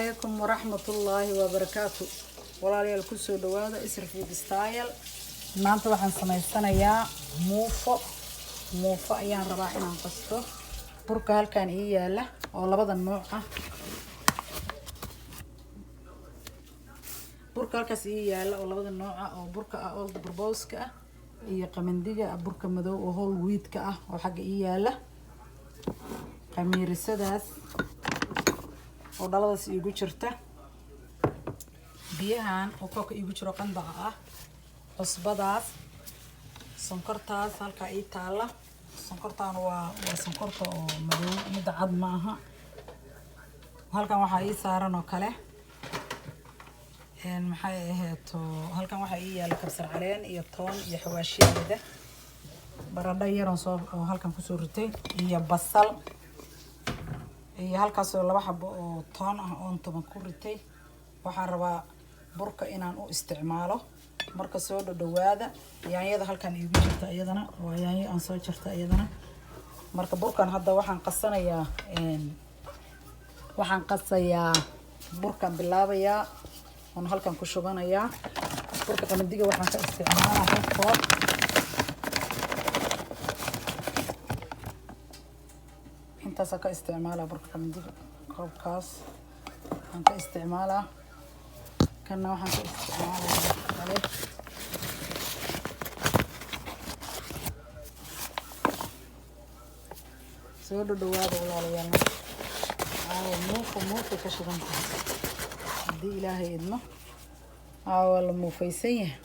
عليكم ورحمة الله وبركاته. والله الكسر دوادا إسر فود ستايل. maanta waxaan sameysanayaa muufo ayaan rabaa inaan qasto. burka halkan ii yaala oo labada nooc ah. burka halkaas ii yaala oo labada nooc ah oo burka ah oo burbooska ah iyo qamandiga burka madow oo whole wheat ka ah oo xagga ii yaala. qamiirisadaas oo dhaladaas iigu jirta. biyahan oo kooka iigu jiro qandaca ah. cusbadaas sonkortaas halka ii taala. sonkortaan waa sonkorta oo madow mid cad ma aha. halkan waxa ii saaran oo kale maxay aheeto halkan waxa ii yaala kabsar caleen iyo toon iyo xawaashiyada. baradho yar oo halkan ku soo ritay iyo basal iyo halkaas oo laba xabo oo toon ah oo toban ku ritay. waxaan rabaa burka inaan u isticmaalo marka soo dhawaada. yaanyada halkan iigu jirta iyadana waa yaanyo aan soo jarta iyadana. marka burkan hadda waxaan qasayaa burkan bilaabayaa oo halkan ku shubanayaa. burka qamandiga waxaan ka isticmaalaa hal koob. intaas ka isticmaalaa burka qamandiga koobkaas aan ka isticmaalaa. kana waxaan ka isticmaalaa kale soo dhawaada walaalayaal. muufo ka shidan tahay haddii ilaahay idmo. waa la muufaysan yahay.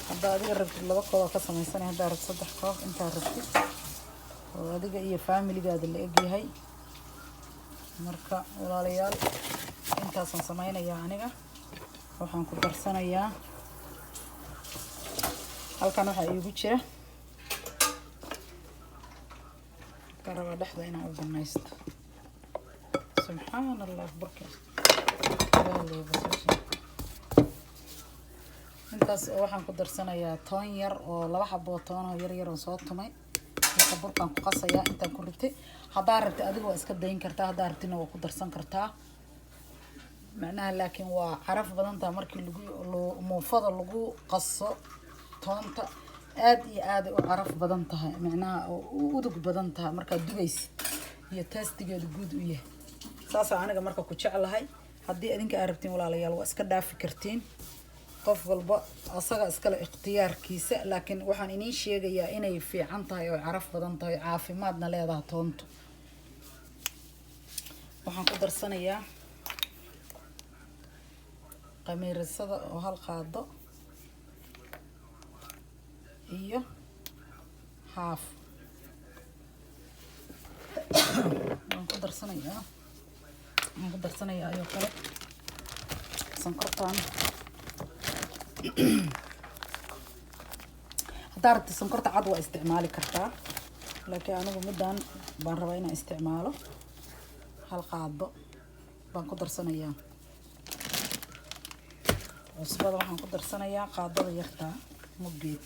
hadda adiga rabtid laba koob ka samaysanay. haddaa rabtid saddex koob intaa rabtid oo adiga iyo faamiligaada la egyahay. marka walaalayaal intaasaan samaynayaa aniga. waxaan ku darsanayaa halkan waxaa iigu jira garaba dhexda inaan u banaysto. subxaan allah burka intaas waxaan ku darsanayaa toon yar oo laba xabo toon oo yar oo soo tumay. burkan ku qasayaa intaan ku ritay. haddaa rabtid adiga waa iska dayn kartaa. haddaa rabtidna waa ku darsan kartaa. macnaha laakiin waa caraf badan tahay markii muufada lagu qaso toonta. aad iyo aad u caraf badan tahay. macnaha u udug badan tahay markaad dubaysid iyo tastigeedu guud u yahay. saasaan aniga marka ku jeclahay. haddii idinka aad rabtiin walaalayaal waa iska dhaafi kartiin. qof walba asaga iskale ikhtiyaarkiisa. laakiin waxaan idiin sheegayaa inay fiican tahay oo caraf badan tahay caafimaadna leedahay toontu. waxaan ku darsanayaa qamiirisada oo hal qaado iyo haaf. waxaan ku darsanayaa ayoo kale sonkortaan. haddaa rabtid sonkorta cad waa isticmaali kartaa. laakiin anigu midaan baan rabaa inaan isticmaalo. hal qaado baan ku darsanayaa. cusbada waxaan ku darsanayaa qaadada yartaa muggeed.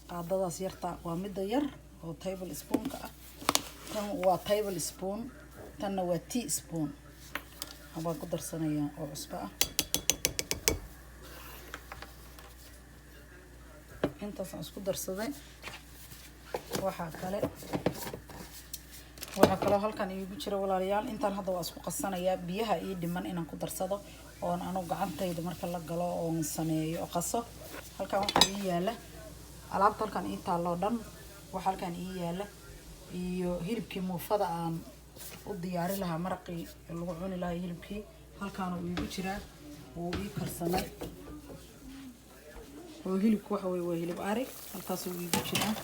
qaadadaas yartaa waa midda yar oo table spoon-ka ah. tan waa table spoon. tanna waa teaspoon. baan ku darsanayaa oo cusbo ah. intaasaan isku darsaday. waxaa kaloo halkan iigu jira walaalayaal. intaan hadda waa isku qasanayaa. biyaha ii dhiman inaan ku darsado oon anigu gacantayda marka la galo oon sameeyo oo qaso. halkan waxaa ii yaala alaabta halkan ii taalloo dhan. waxa halkan ii yaala iyo hilibkii muufada aan u diyaari lahaa maraqii lagu cuni lahaa hilibkii. halkaan uu iigu jiraa wuu ii karsamay. oo hilibku waxa weeye waa hilib ari. halkaas uu iigu jiraa.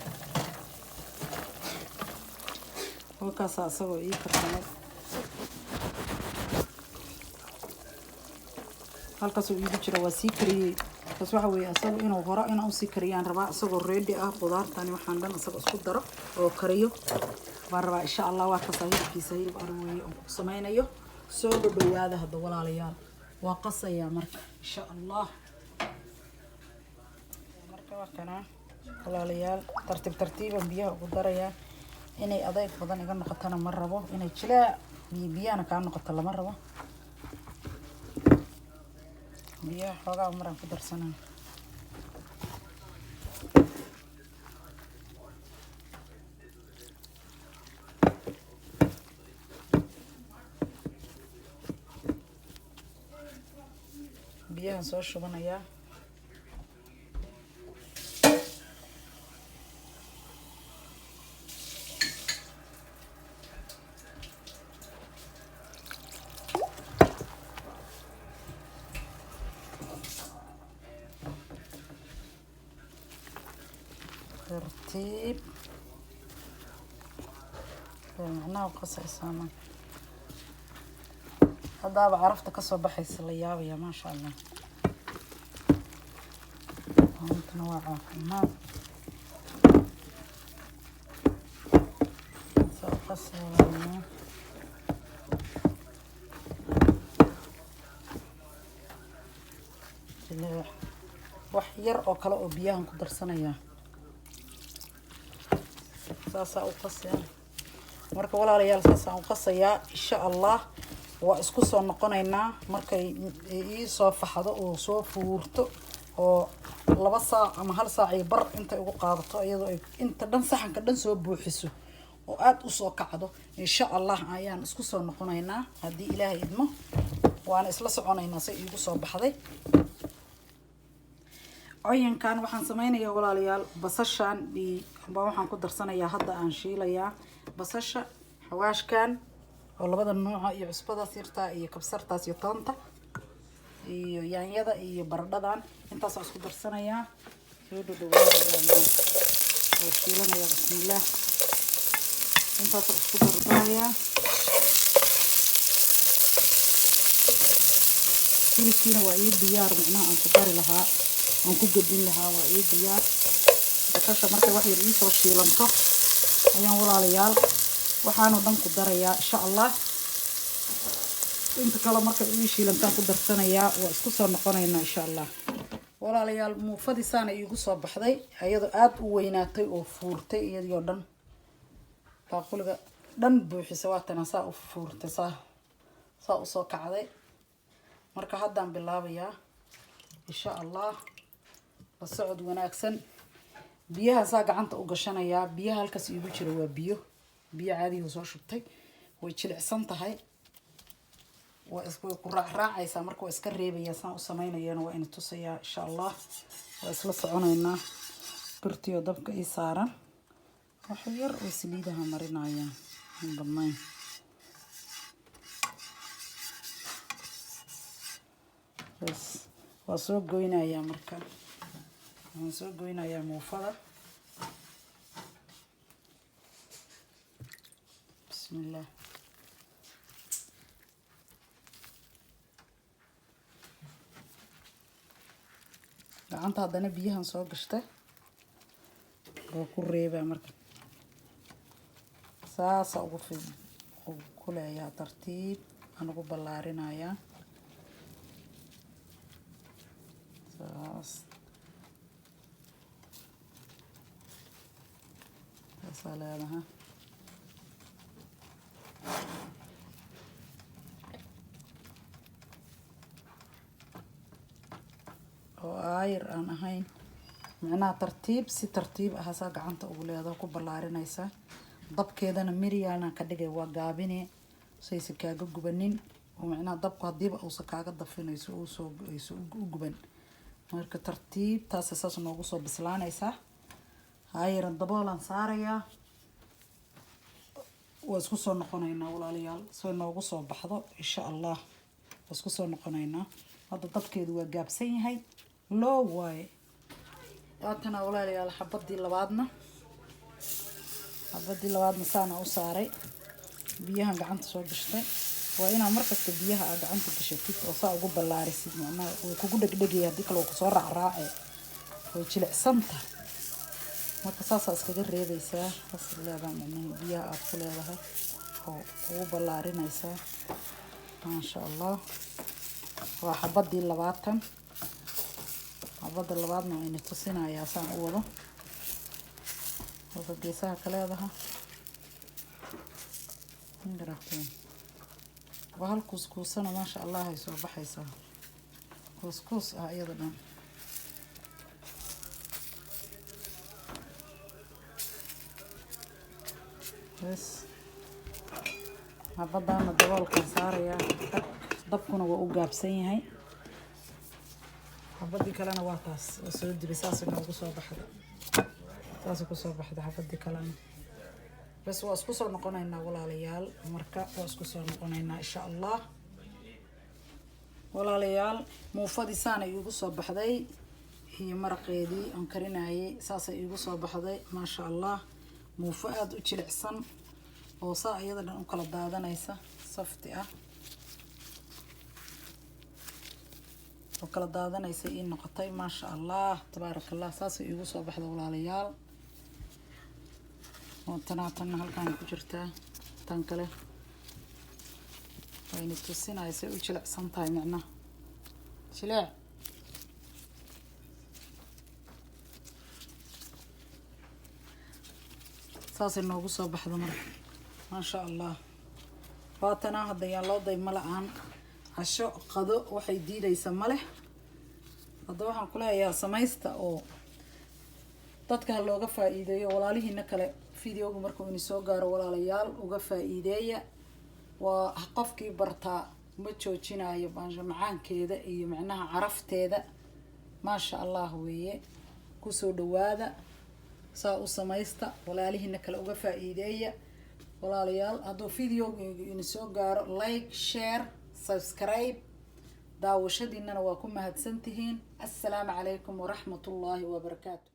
halkaas asagoo ii karsamay. halkaas uu iigu jira waa sii kariyey بس waxa weeye asagu inuu horo inuu si kariyaan rabaa asagoo ready ah qudaartani waxaan dhan asagu isku daro oo kariyo waan rabaa insha Allah waa ka sahilkiisa hilib arweey oo ku sameeynayo soo dhawaada hada walaalayaal waa qasaya marka insha Allah marka waa kana walaalayaal tartiib biyaha ugu daraya inay adeeg badan iga noqotana ma rabo inay jilaa biyana ka noqoto lama rabo biyaha xogaa maran ku darsanaa biyaha soo shubanaya ترتيب معناه قصة سامة هذا بعرفت كسر بحيس الليابة يا ما شاء الله متنوع حمام قصة وحير أو كلا أو بيان قدر سنة يا ساسا وقصيا marka walaalayaal saasaan u qasayaa insha Allah waa isku soo noqonaynaa markay ii soo faxdo oo soo fuurto oo 2 saac ama 1 saac iyo bar inta ugu qaadato iyadoo ay inta dhan saxanka dhan soo buuxiso oo aad u soo kacdo insha Allah ayaan isku soo noqonaynaa hadii Ilaahay idmo waan isla soconaynaa si iigu soo baxday عينكان waxaan sameeynayaa walaalayaal basashan waxaan ku darsanayaa hadda aan shiilayaa basasha xawaashkan oo labada nooc iyo cusbada sirta iyo kabsartaas iyo toonta iyo yaanyada iyo baradhadan intaas isku darsanayaa soo dhawaada oo shiilanaya bismillaah intaas isku darsanayaa hilibkiina waa ii diyaar macnaha aan ku dari lahaa aan ku gadin lahaa waa ii diyaar basasha markay wax yar ii soo shiilanto ayaan walaalayaal waxaan dhan ku darayaa insha Allah inta kale markay ii shiilantaan ku darsanayaa waa isku soo noqonaynaa insha Allah walaalayaal muufadiisana iigu soo baxday ayadoo aad u weynaatay oo fuurtay iyadoo dhan baaquliga dhan buuxisa waa tan saa u fuurtay saa u soo kacday marka haddaan bilaabayaa insha Allah la socod wanaagsan biyaha saa gacanta u gashanayaa biyaha halkaas iigu jira waa biyo caadi oo soo shubtay way jilicsan tahay waa isku ku raacaysa marka waa iska reebaya saan u sameeynayana waa in tusayaa insha Allah waa isla soconaynaa birtiyo dabka ii saaran wax yar oo saliidaha marinaya dhammaan bas waa soo goynayaa marka waxaan soo goynayaa muufada bismillaah gacanta haddana biyahan soo gashtay oo ku reebaa marka saasa ugu fiican ku leeyahay tartiib aan ugu ballaarinayaa salaadaha oo ayr aan ahayn macnaha tartiib si tartiib ah saa gacanta ugu leedahay ku ballaarinaysa dabkeedana miriyana ka dhigay waa gaabine saysi kaaga gubanin oo macnaha dabku hadiiba uu kaaga dafinayso oo soo u guban marka tartiib taas saas noogu soo bislaanaysa ayran daboolan saaraya waa isku soo noqonaynaa walaalayaal soo noogu soo baxdo insha Allah waa isku soo noqonaynaa hadda dabkeedu waa gaabsan yahay loo way waatana walaalayaal xabadii labaadna saana u saaray biyahan gacanta soo gashtay وإنا مركز تبيها أجا أنت بشكل وصا أقول باللارس أنا وكقول لك دقيقة هذيك لو كسر راعي ويشيل سمتة مركز أساس كده ريبيسا بس اللي بعمل بيها أدخل لها هو باللارين يسا ما شاء الله وحبض دي اللباتن حبض اللباتن وين تصينا يا سان أوله وبقيسها كلا هذا نقرأين وهالكسكوس أنا ما شاء الله يسوى بحيسها كسكوس أيضا بس هبدا أنا الدوال كسارية ضبكنا وأوجابسين هاي هبدي كلنا واتاس وسودي بساس إنه قصوا بحدا تاسو قصوا بحدا هبدي كلنا بس واسكسر نقونينا ولا ليال مركا واسكسر نقونينا إن شاء الله ولا ليال موفدي سنة يقصوا بحدي هي مرقيدي أنكرناي ساسة يقصوا بحدي ما شاء الله موفاد وشلع سن وصاع يدا نقول الدادة نيسة صفتي وكل الدادة نيسة إن نقطي ما شاء الله تبارك الله ساسة يقصوا بحدي ولا ليال وتناطنا هالكان كجرتا تنكله وين توسينا يسوي شلع سنتاي معنا شلع ساس إنه قصة بحذا مرة ما شاء الله فاتنا هذا يلا ضي ملعان عشو قدو وحي ديدا يسمله هذا وحن كلها يا سمايستا أو dadka looga faa'iideeyo walaalihiina kale fiidiyowga markuu in soo gaaro walaalayaal uga faa'iideeya waa qofkii bartaa ma joojinayo macaankeeda iyo macnaha carafteeda ma sha Allah weeye ku soo dhawaada saa u samaysta walaalihiina kale uga faa'iideeya walaalayaal haduu fiidiyowga in soo gaaro like share subscribe daawashadiinana waa ku mahadsantihiin assalaamu calaykum wa rahmatullaahi wa barakaatuh